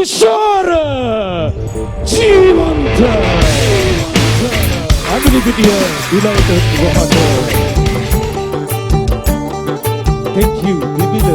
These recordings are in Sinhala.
तुषार जीवंत आदरणीय विद्या विलायत वहानो थैंक यू विपिल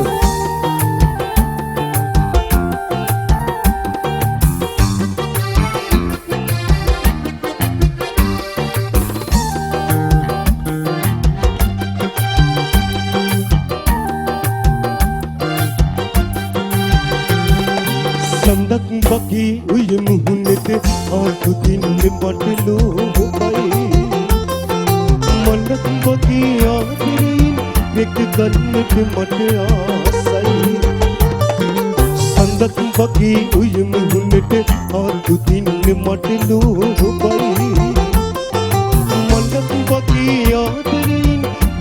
संदक बकी उय मुहनते आँख दिन बटलो भाई मनक बकी आखिरी एक कन्नट मट आसाई संदक बकी उय मुहनते आँख दिन बटलो भाई मनक बकी आखिरी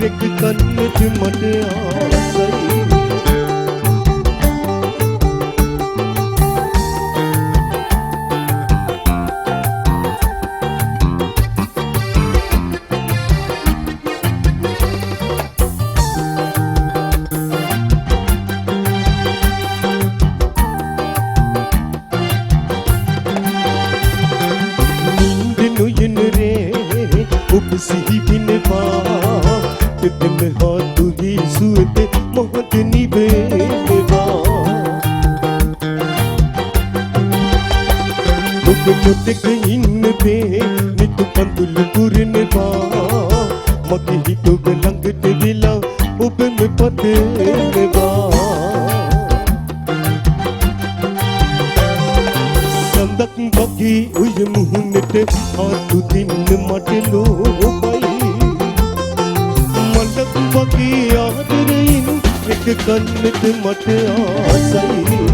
एक कन्नट मट आसाई उपसी बिनवा दिन हाथ ही सुते मोहत निबेवा मुख मुत इन पे नित पंदुल पुरनवा मकी ही तो लंग ते विला उब में पतेवा संदक बकी उय मुहनते हाथ दिन मटलो भाई मनक बकी आदरीन एक कन्नत मट आसाई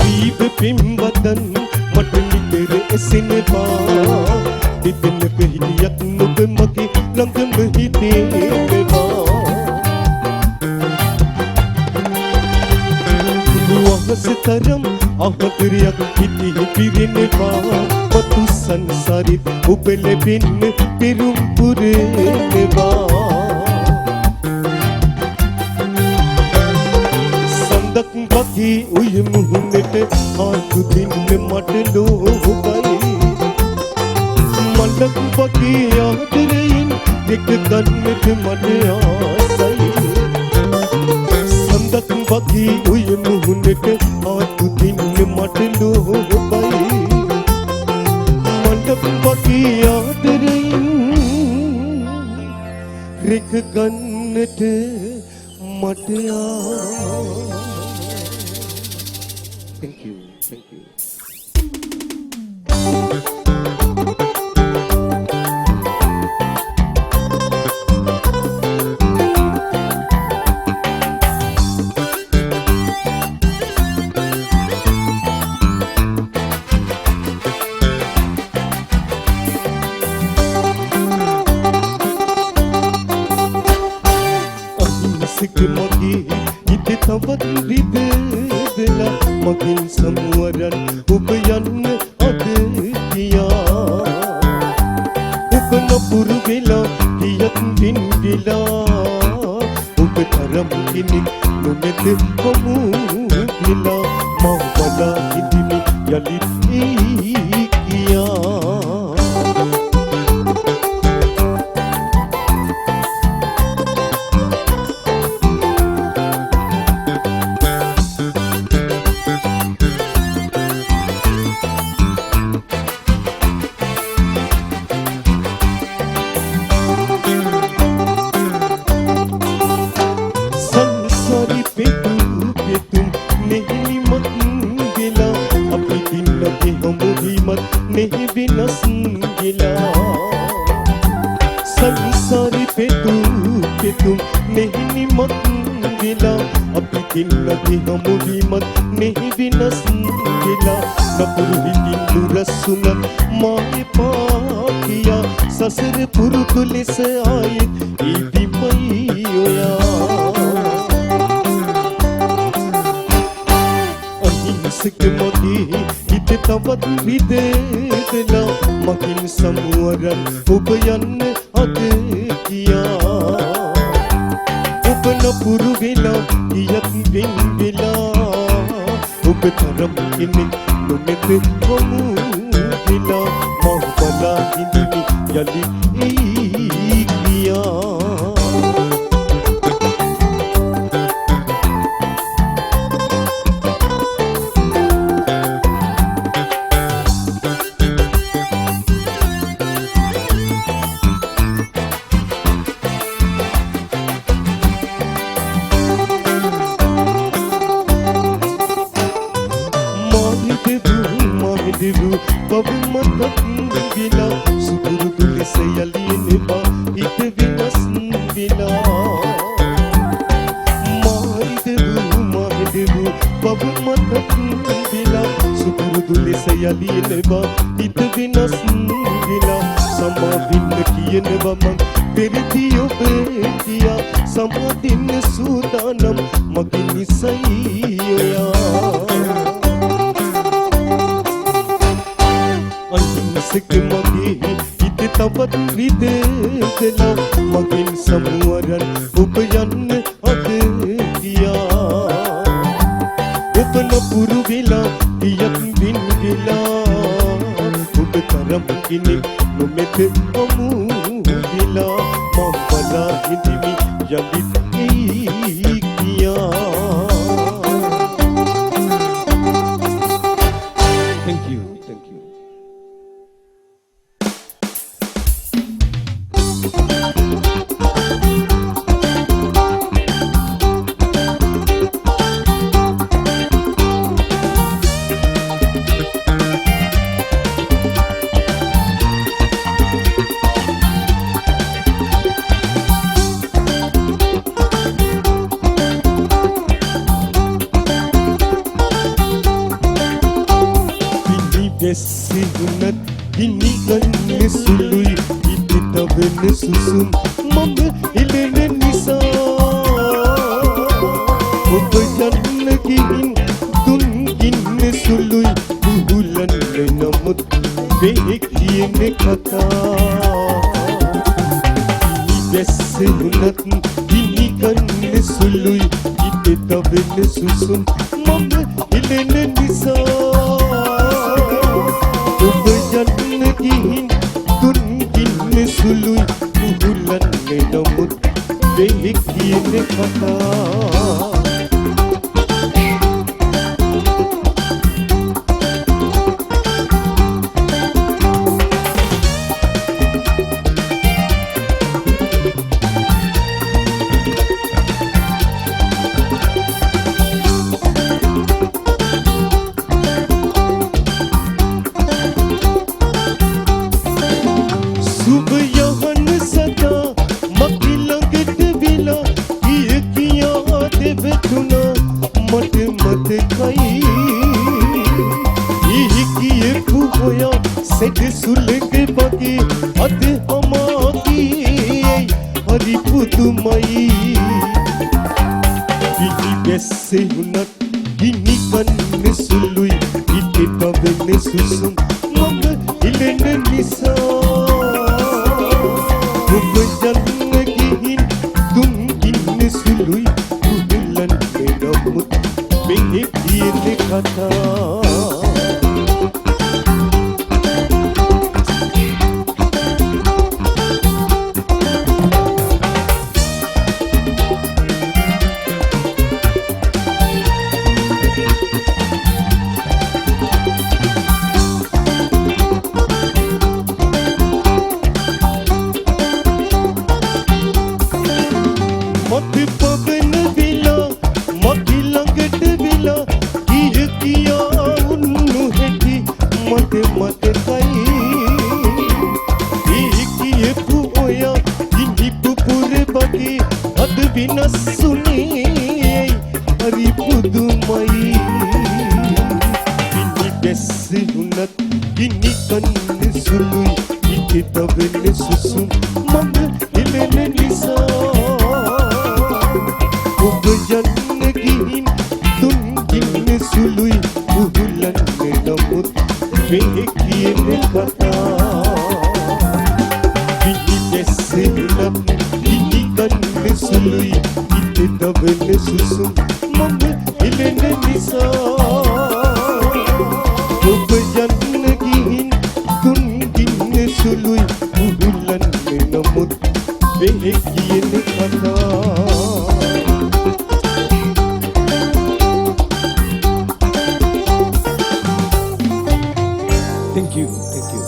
जीव पिंवतन मटनी तेरे सिनवा दिदन बहियत नुब मकी रंग मही देवा वहस तरम आहतरिया इति पिरिनवा पतु संसारित उबले बिन पिरुमपुरे देवा संदक बकी उय मुहनते आँख दिन मटलो भाई मनक बकी आदरीन एक कन्नट मट आसाई संदक बकी उय मुहनते आँख दिन मटलो भाई मनक बकी आदरीन एक कन्नट मट Thank you. Thank you. Ahimsak magi ite tavat ridela magin samuaran ubayan adkiya ubna purvela hiyat bin gila ubtaram kinik nunet kamu gila mawala idimi yalit ikiya नहीं बिनस गिला संसारी पे तुम नहीं निमत गिला अब दिन लगी हम मत नहीं बिनस गिला නපුරු හිතින් දුරසුනත් මාගේ පාකියා සසර පුරුදු ලෙස ආයෙත් ඉදිමයි ඔයා අහිංසක මගේ හිත තවත් විදේදලා මකින් සමුවරන් ඔබ යන්න අද කියා ඔබ නපුරු වෙලා ගියත් වෙන් වෙලා ඔබ තරම් කෙනෙක් නොමෙත කොමු වෙලා මව බලා ඉඳිමි යලි එයි කියා බබුමතක් විලා සුපුරුදු ලෙස යලිනෙබා හිත විනස් විලා මාහිදෙව් බබුමතක් විලා සුපුරුදු ලෙස යලිනෙබා හිත විනස් විලා සමාදින්න කියනවා මං පෙරදී ඔබ කියා සමාදින්න සූදානම් මගේ නිසයි ඔයා අහිංසක මගේ හිත තවත් විදේදලා මගෙන් සමුවරන් ඔබ යන්න අද කියා ඔබ නපුරු වෙලා ගියත් වෙන් වෙලා ඔබ තරම් කෙනෙක් නොමෙත කොමු වෙලා මම බලා ඉඳිමි යලිත් එයි කියා Thank you. Thank you. Sigunat ini kan sului itu taben susum mama ilene nisa obajan lagin tungin sului bulan namut behek yene kata ini sigunat ini kan sului itu taben susum mama ilene nisa Jannatin tungin sului bulan namut behek yene kata Sede sulenge bagi ade hamaki hari pudumai ini bese hunat ini kan sului ite tabene susum mama ilene nisa bukan gihin tungin sului bulan namut behek yene kata Hari pudumai ini besi යන්න ගිහින් දුන් ගින්න සුළුයි උහුලන්න නමුත් මේ කියන කතා විහිදෙස්සෙලම් විහිගන්න සුළුයි හිත දවන සුසුම් මම එලෙන නිසා ඔබ යන්න ගිහින් දුන් ගින්න සුළුයි උහුලන්න නමුත් මේ කියන කතා Thank you. Thank you.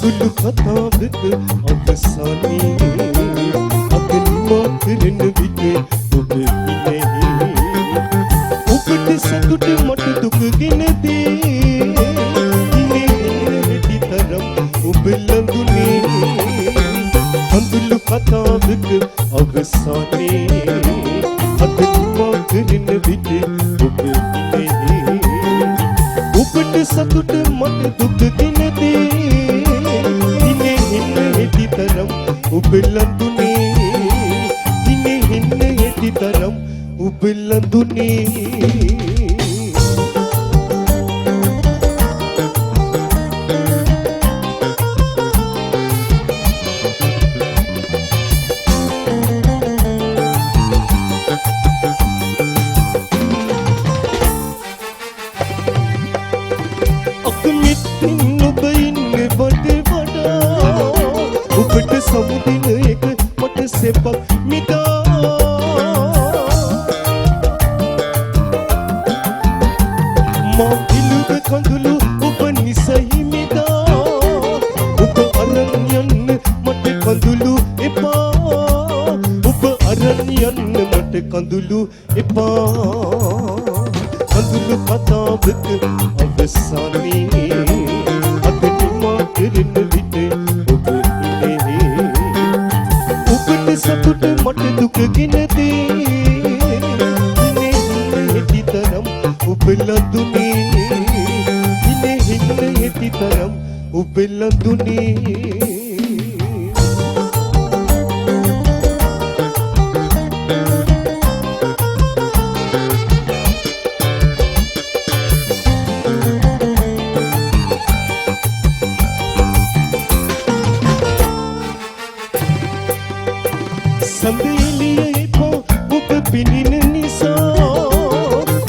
Andulu katadık avsani Akın makırın bite Ubine Upte satute mat duk ginede Ine heti taram ublandune Andulu katadık avsani Akın makırın bite Ubine Upte satute mat duk ginede හෙටි තරම් උබලඳුනේ දිනේ හින්න හෙටි තරම් උබලඳුනේ අකමිටින් ඔබ ඉන්නේ වඩේ ඔබට සමුදින එක මට සෙපක් මිදා මා පිළුව කඳුළු ඔබ නිසයි මිදා ඔබ අරන් යන්න මට කඳුළු එපා ඔබ අරන් යන්න මට කඳුළු එපා කඳුළු කතාවක අවසානයේ අදට මා කරන විට සතුට මට දුක ගෙනදේ ඉනේ හෙටි තරම් උබලඳුනේ ඉනේ හින්න හෙටි තරම් උබලඳුනේ සඳෙලිය එපා ඔබ පිනින නිසා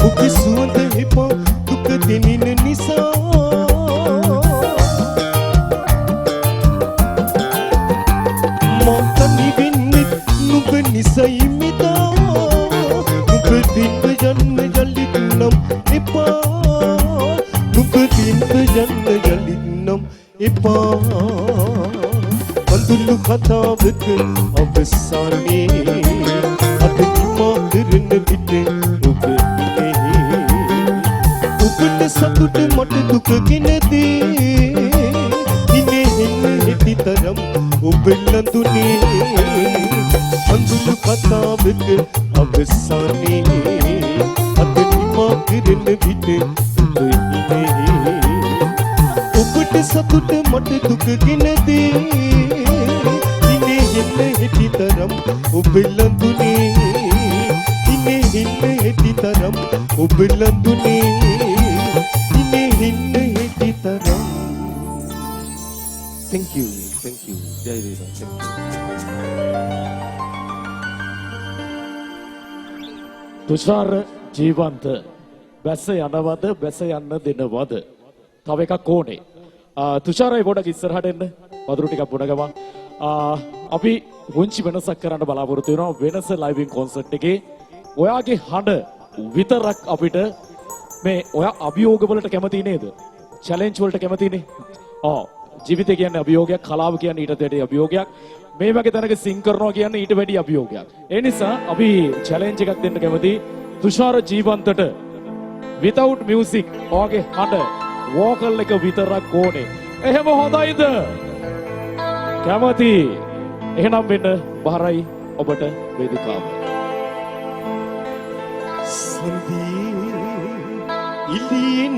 ඔබ සුවඳ එපා දුක දෙනින නිසා මා තනි වෙන්නේ නුඹ නිසයි මිදා නුඹ දින්න යන්න යලිත් නම් එපා නුඹ දින්න යන්න යලිත් නම් එපා Andulu kataවක අවසානයේ අදට මා කරන විට ඔබ ඉන්නේ ඔබට සතුට මට දුක ගෙනදේ ඉනේ හින්න හෙටි තරම් උබලඳුනේ Andulu kataවක අවසානයේ අදට මා කරන විට ඔබ ඉන්නේ ඔබට සතුට මට දුක ගෙනදේ හෙටි තරම් උබලඳුනේ ඉනේ හින්න හෙටි තරම් උබලඳුනේ ඉනේ හින්න හෙටි තරම් Thank you. Thank you. Jai Reza. Thank you. Thushara ජීවන්ත බැස යනවද බැස යන්න දෙනවද තව එකක් ඕනේ තුෂාරයි පොඩක් ඉස්සරහට එන්න වතුර ටිකක් බොන ගමන් අපි වුංචි වෙනසක් කරන්න බලාපොරොත්තු වෙනවා වෙනස ලයිවින් කොන්සර්ට් එකේ ඔයාගේ හඬ විතරක් අපිට මේ ඔයා අභියෝග වලට කැමති නේද චැලෙන්ජ් වලට කැමතිනේ ජීවිතය කියන්නේ අභියෝගයක් කලාව කියන්නේ ඊට වැඩි අභියෝගයක් මේ වගේ තැනක සිං කරනවා කියන්නේ ඊට වැඩි අභියෝගයක් ඒ නිසා අපි චැලෙන්ජ් එකක් දෙන්න කැමති තුෂාර ජීවන්තට without music ඔයාගේ හඬ වෝකල් එක විතරක් ඕනේ එහෙම හොඳයිද කැමති එහෙනම් වෙන්න බහරයි ඔබට වේදිකාව. සන්දී ඉලින්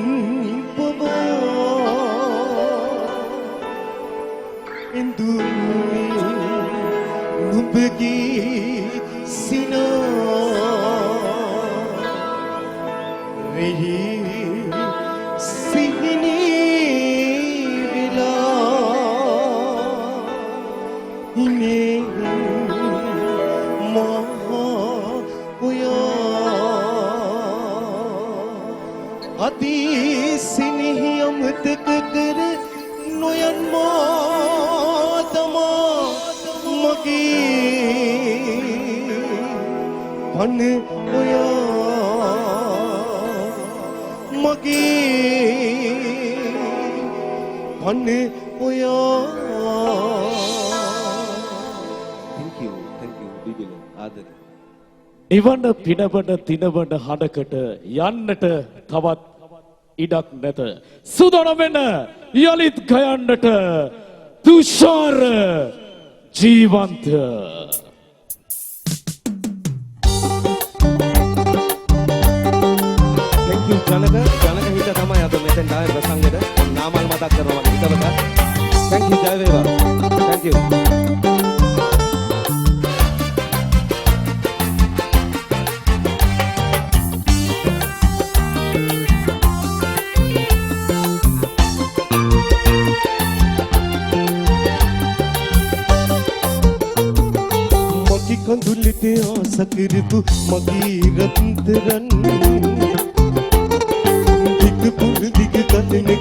පවා ඉන්දුනි නුඹගේ සිනා වෙහි Pan oya magi pan oya. Thank you Bibile ආදරේ. ඉවන පිනවන තිනවන හඬකට යන්නට තවත් ඉඩක් නැත. සූදානම් වෙන්න යලිත් ගයන්නට තුෂාර ජීවන්ත. ජනක හිත තමයි අද මෙතෙන් ආවේ ප්‍රසංගෙට නාමල් මතක් කරනවා හිතවත. Thank you ජය වේවා. Thank you. මගේ කඳුලට ආස කරපු මගේ රත්තරන්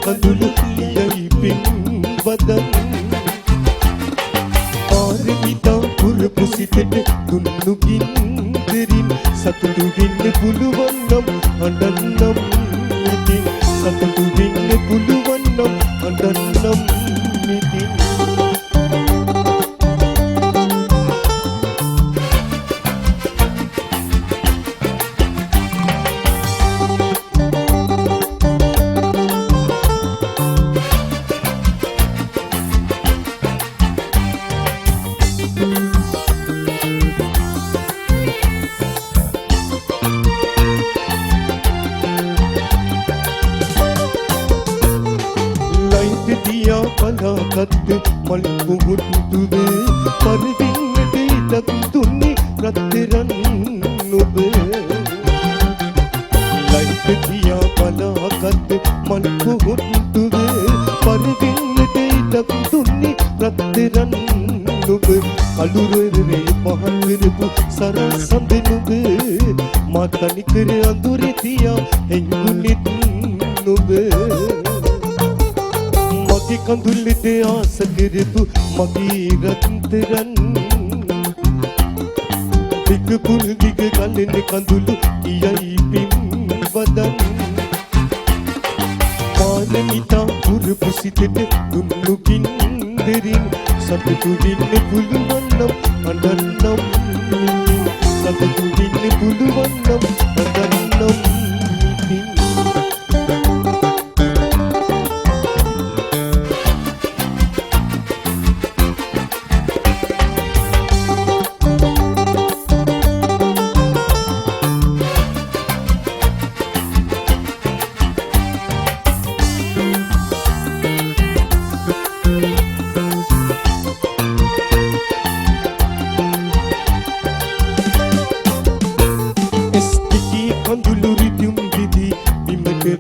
කඳුළු යයි පින් වදන් ආරමිතා පුරපු සිතට දුන්නු ගින්දරින් සතුටු වෙන්න පුළුවන් නම් අඬන්නම් ඉතින් සතුටු වෙන්න පුළුවන් නම් අඬන්නම් ඉතින් මල් පුහුටුවේ පරිදින්නට ඉඩක් දුන්නේ රත්තරන් නුඹ ලයිට් දියා බලාගත් මල් පුහුටුවේ පරිදින්නට ඉඩක් දුන්නේ රත්තරන් නුඹ කළුරේ පහන් වෙරපු සරසඳ නුඹ මා තනිකර අඳුරේ තියා එංගුනිත් නුඹ මගේ කඳුලට ආස කරපු මගේ රත්තරන් දිග පුල් දිග ගලන කඳුළු යයි පින් වදන් පාරමිතා පුරපු සිතට දුන්නු ගින්දරින් සතුටු වෙන්න පුළුවන් නම් අඬන්නම් සතුටු වෙන්න පුළුවන් නම් අඬන්නම්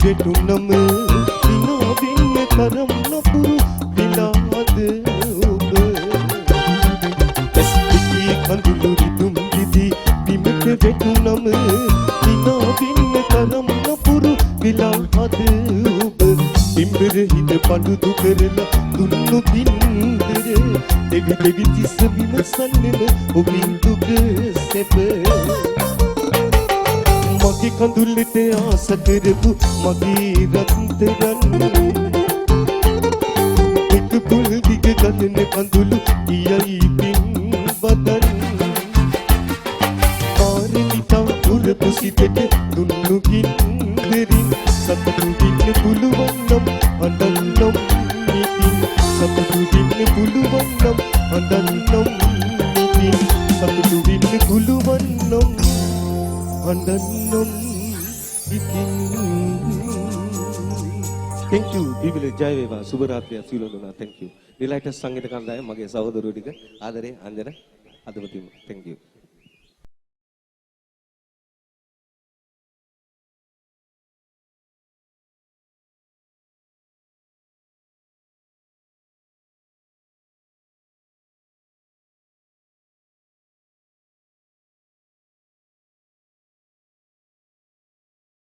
වෙටුනම විනෝදින්න තරම් නොපුරු විලාද ඔබ එස්පිකි කඳුළු රිදුම් දිදි බිමට වෙටුනම විනෝදින්න තරම් නොපුරු විලාද ඔබ බිම්බර හිත පළුදු කරලා දුන්නු බින්දර දෙවි දෙවි තිස්ස විමසන්නෙම ඔබින් දුක සැප මගේ කඳුලට ආස කරපු මගේ රත්තරන් එක පුල් දිග ගලන කඳුළු යයි පින් වදන් පාරමිතා පුරපු සිතට දුන්නු ගින්දරින් සතුටු වෙන්න පුළුවන් නම් අඬන්නම් ඉතින් සතුටු වෙන්න වෙන්න පුළුවන් නම් හඳන්නම් ඉතින් සතුටු වෙන්න පුළුවන් නම් හඳන්නම් ඉතින් thank you බිබිල ජය වේවා සුබ රාත්‍රිය සියලු දෙනා thank you ඩිලයිටස් සංගීත කණ්ඩායම මගේ සහෝදරයෝ ටික ආදරේ අංජන අදමතිම thank you